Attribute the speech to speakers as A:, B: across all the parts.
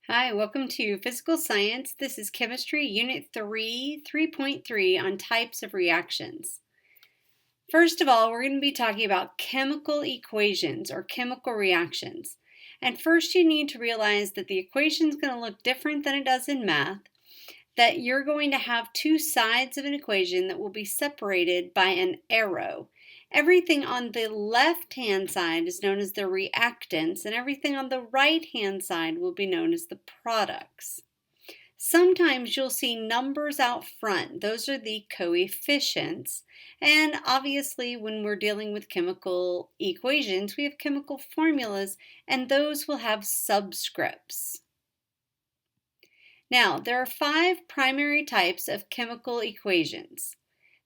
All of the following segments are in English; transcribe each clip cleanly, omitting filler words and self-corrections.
A: Hi, welcome to Physical Science. This is Chemistry, Unit 3, 3.3 on types of reactions. First of all, we're going to be talking about chemical equations or chemical reactions. And first you need to realize that the equation is going to look different than it does in math, that you're going to have two sides of an equation that will be separated by an arrow. Everything on the left-hand side is known as the reactants, and everything on the right-hand side will be known as the products. Sometimes you'll see numbers out front. Those are the coefficients. And obviously, when we're dealing with chemical equations, we have chemical formulas, and those will have subscripts. Now, there are 5 primary types of chemical equations: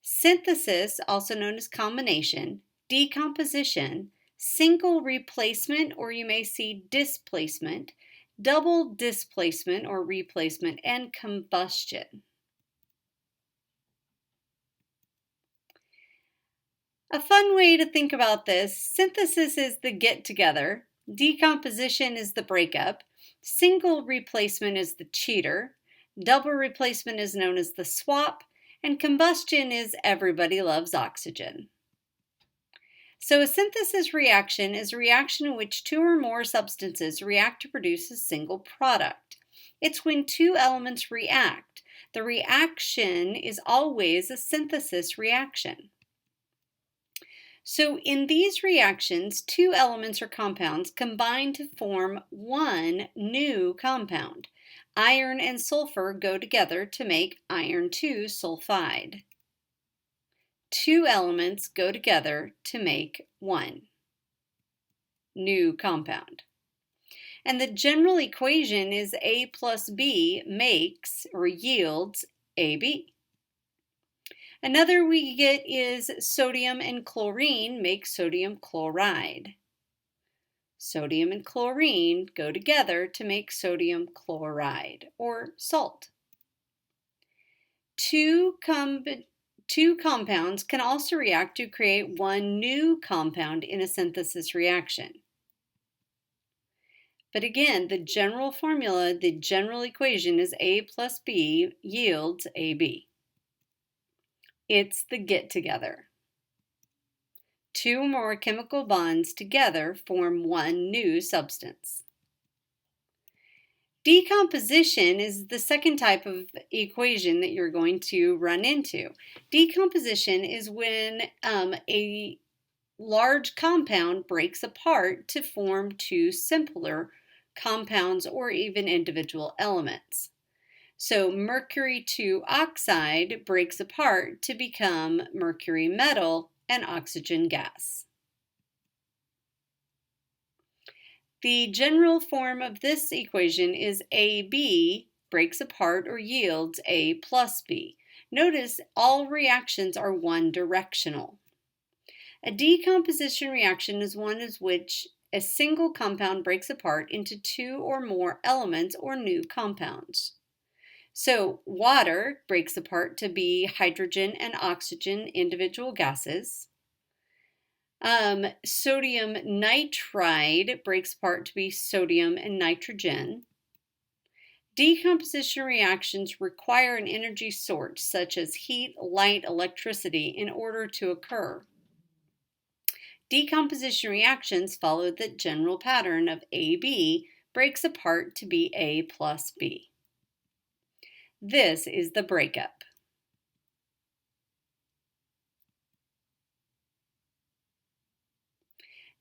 A: synthesis, also known as combination, decomposition, single replacement, or you may see displacement, double displacement or replacement, and combustion. A fun way to think about this: synthesis is the get together, decomposition is the breakup, single replacement is the cheater, double replacement is known as the swap, and combustion is everybody loves oxygen. So a synthesis reaction is a reaction in which 2 or more substances react to produce a single product. It's when 2 elements react. The reaction is always a synthesis reaction. So in these reactions, 2 elements or compounds combine to form one new compound. Iron and sulfur go together to make iron 2 sulfide. 2 elements go together to make one new compound. And the general equation is A plus B makes or yields AB. Another we get is sodium and chlorine make sodium chloride. Sodium and chlorine go together to make sodium chloride or salt. Two compounds can also react to create one new compound in a synthesis reaction. But again, the general formula, the general equation is A plus B yields AB. It's the get together. 2 more chemical bonds together form one new substance. Decomposition is the second type of equation that you're going to run into. Decomposition is when a large compound breaks apart to form 2 simpler compounds or even individual elements. So mercury 2 oxide breaks apart to become mercury metal and oxygen gas. The general form of this equation is AB breaks apart or yields A plus B. Notice all reactions are one directional. A decomposition reaction is one in which a single compound breaks apart into 2 or more elements or new compounds. So water breaks apart to be hydrogen and oxygen, individual gases. Sodium nitride breaks apart to be sodium and nitrogen. Decomposition reactions require an energy source such as heat, light, electricity in order to occur. Decomposition reactions follow the general pattern of AB breaks apart to be A plus B. This is the breakup.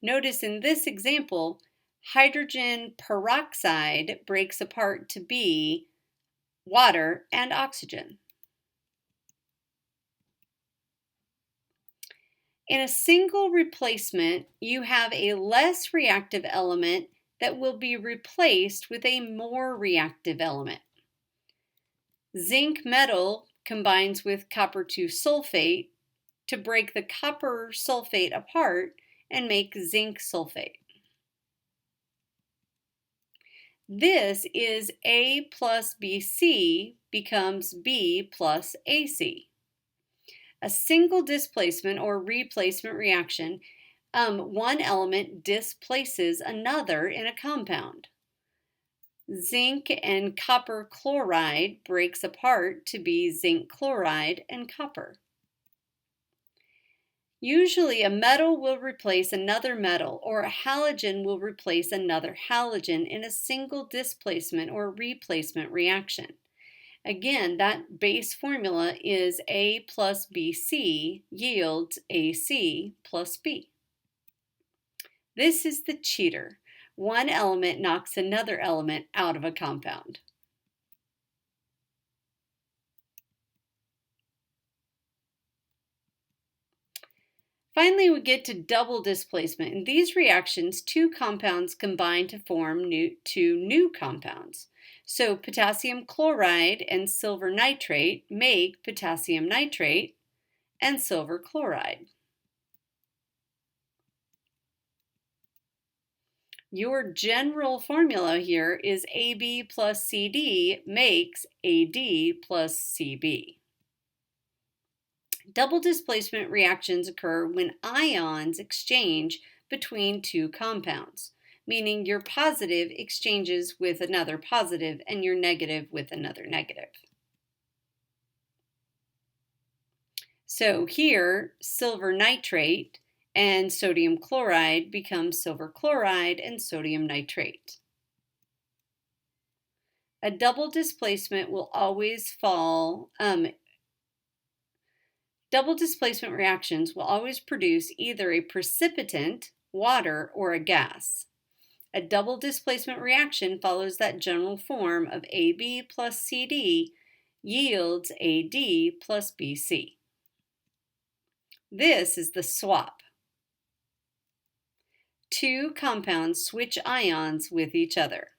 A: Notice in this example, hydrogen peroxide breaks apart to be water and oxygen. In a single replacement, you have a less reactive element that will be replaced with a more reactive element. Zinc metal combines with copper 2 sulfate to break the copper sulfate apart and make zinc sulfate. This is A plus BC becomes B plus AC. A single displacement or replacement reaction, one element displaces another in a compound. Zinc and copper chloride breaks apart to be zinc chloride and copper. Usually a metal will replace another metal, or a halogen will replace another halogen in a single displacement or replacement reaction. Again, that base formula is A plus BC yields AC plus B. This is the cheater. One element knocks another element out of a compound. Finally, we get to double displacement. In these reactions, two compounds combine to form two new compounds. So potassium chloride and silver nitrate make potassium nitrate and silver chloride. Your general formula here is AB plus CD makes AD plus CB. Double displacement reactions occur when ions exchange between two compounds, meaning your positive exchanges with another positive and your negative with another negative. So here, silver nitrate and sodium chloride become silver chloride and sodium nitrate. A double displacement will always Double displacement reactions will always produce either a precipitant, water, or a gas. A double displacement reaction follows that general form of AB plus CD yields AD plus BC. This is the swap. Two compounds switch ions with each other.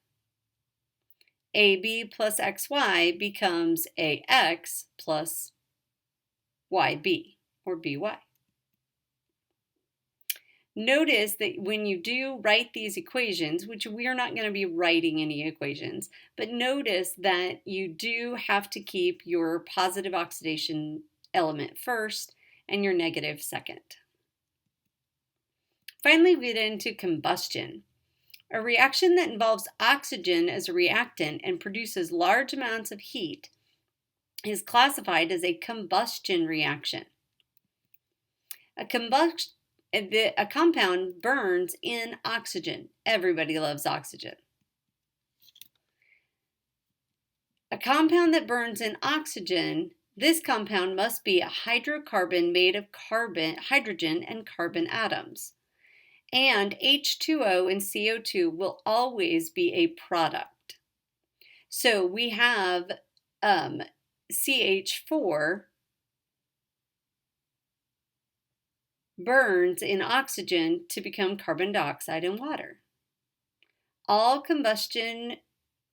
A: AB plus XY becomes AX plus YB or BY. Notice that when you do write these equations, which we are not going to be writing any equations, but notice that you do have to keep your positive oxidation element first and your negative second. Finally, we get into combustion. A reaction that involves oxygen as a reactant and produces large amounts of heat is classified as a combustion reaction. A compound burns in oxygen. Everybody loves oxygen. A compound that burns in oxygen, this compound must be a hydrocarbon made of hydrogen and carbon atoms. And H2O and CO2 will always be a product. So we have CH4 burns in oxygen to become carbon dioxide and water. All combustion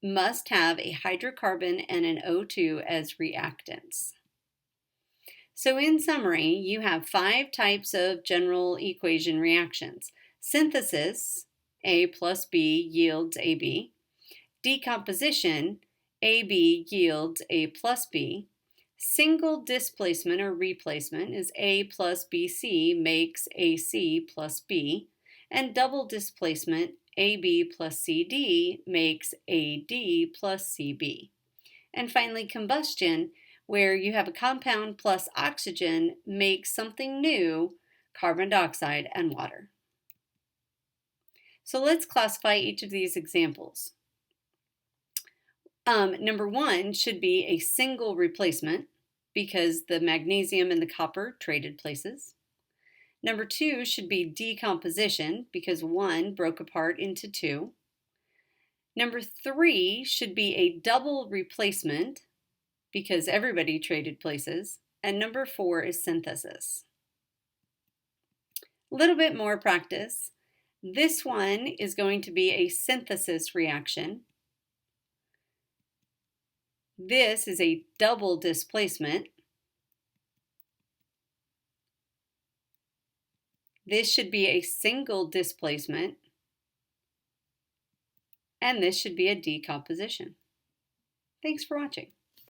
A: must have a hydrocarbon and an O2 as reactants. So in summary, you have 5 types of general equation reactions. Synthesis, A plus B yields AB. Decomposition, AB yields A plus B. Single displacement or replacement is A plus BC makes AC plus B. And double displacement, AB plus CD makes AD plus CB. And finally, combustion, where you have a compound plus oxygen makes something new, carbon dioxide and water. So let's classify each of these examples. Number 1 should be a single replacement because the magnesium and the copper traded places. Number 2 should be decomposition because 1 broke apart into 2. Number 3 should be a double replacement because everybody traded places. And number 4 is synthesis. A little bit more practice. This one is going to be a synthesis reaction. This is a double displacement. This should be a single displacement. And this should be a decomposition. Thanks for watching.